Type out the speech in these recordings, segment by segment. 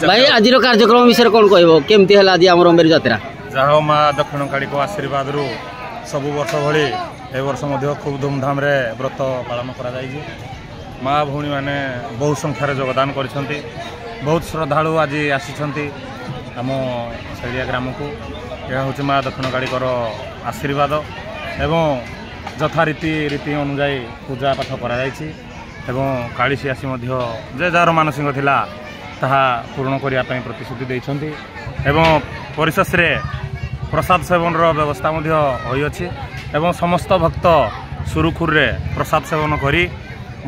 भाई आज कार्यक्रम विषय कौन कह केमती है आज आम मेरु जात्रा जहाँ माँ दक्षिण काली को आशीर्वाद रु सब वर्ष भली ए वर्ष खूब धूमधाम रे व्रत पालन करा जाइए। माँ भौणी मैंने बहुत संख्यार योगदान कर बहुत श्रद्धालु आज आसी आम शैलिया ग्राम को यह हूँ माँ दक्षिण काली आशीर्वाद एवं यथारीति रीति अनुजाई पूजा पाठ कर कालीसी आसी जे जार मानसिक थिला ताहा पूर्ण करने प्रतिश्रुति देइछन्ति एवं परिशेष प्रसाद सेवन व्यवस्था होइछि एवं समस्त भक्त सुरुखुर रे प्रसाद सेवन करी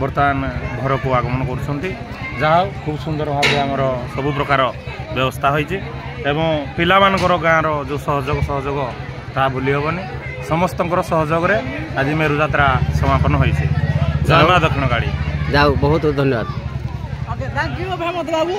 बर्तमान घर को आगमन करुछन्ति जहाँ खूब सुंदर भाव आमर सबु प्रकार व्यवस्था होइछि एवं पिला मानकर गाँव जो सहयोग ता भूली हेबनी समस्तंकर सहयोग रे आज मेरु यात्रा समापन होइछि। जय मां दक्षिण काली। जाओ बहुत बहुत धन्यवाद। थैंक यू भामत बाबू।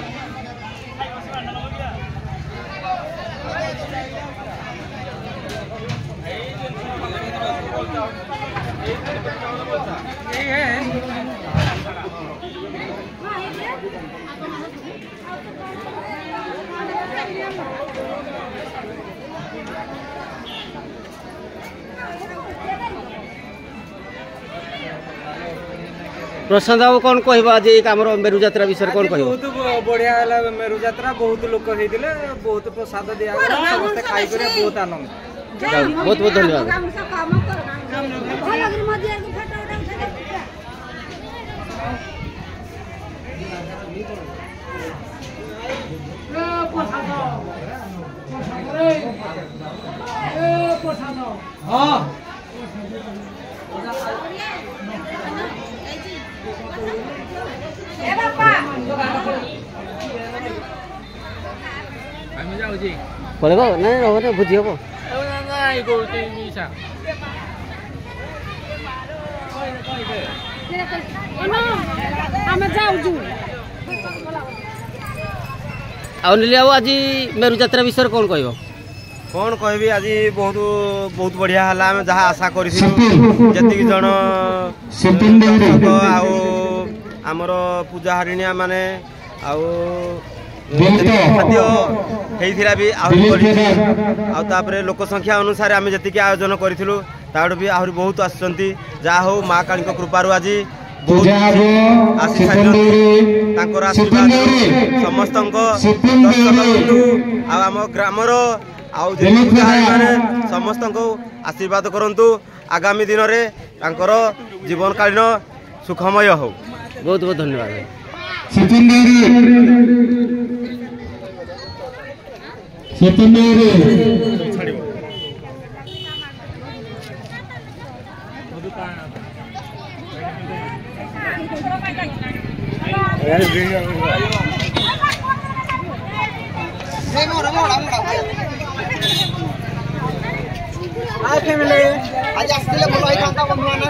प्रशांत बाबू कौन कह आज मेरु यात्रा विषय कौन कह बहुत बढ़िया है मेरु यात्रा बहुत लोक होते बहुत प्रसाद दिया समस्त खाई बहुत आनंद। बहुत बहुत धन्यवाद। पड़ेगा नहीं भोजी हम आज मेरु यात्रा विषय कौन कह कौन कहबी आज बहुत बहुत बढ़िया है आम जहाँ आशा कर जी जन आमर पूजा हारिणिया माने खाद्य होता भी आहरी लोक संख्या अनुसार आम जी आयोजन करूँ ताठू भी आहरी बहुत आसुँच जहाँ हो माँ काली कृपारू आज बहुत आसी सारी आशीर्वाद समस्त आम ग्रामर समस्त आशीर्वाद करंतु आगामी दिन में जीवन कालीन सुखमय हो। बहुत बहुत धन्यवाद। आज आसले भल होता बंधु मैंने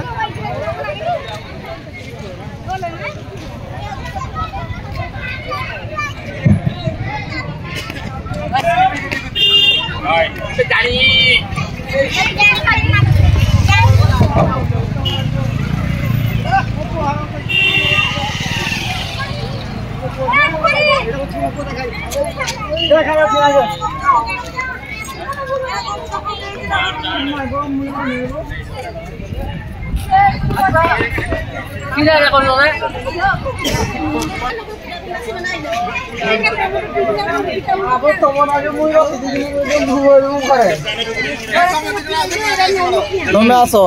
तुम्हें आसो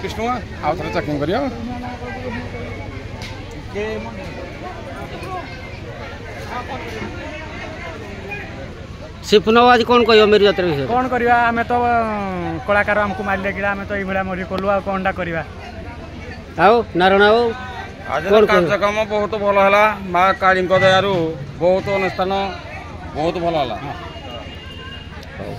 विष्णु आउ थे चेकिंग करियो ସିପୁନ ବାବୁ ଆଜି କ'ଣ କହିବ ମେରୁ ଯାତ୍ରା ବିଷୟରେ? କ'ଣ କରିବା ଆମେ ତ କଳାକାର ଆମକୁ ମାରିଲେ କିଲା ଆମେ ତ ଏଇଭଳିଆ ମରି କଲୁ ଆଉ କ'ଣଟା କରିବା। ଆଉ ନାରାୟଣ ବାବୁ ଆଜିର କାର୍ଯ୍ୟକ୍ରମ ବହୁତ ଭଲ ହେଲା। ମା କାଳୀଙ୍କ ଦୟାରୁ ବହୁତ ଅନୁଷ୍ଠାନ ବହୁତ ଭଲ ହେଲା। ହଉ।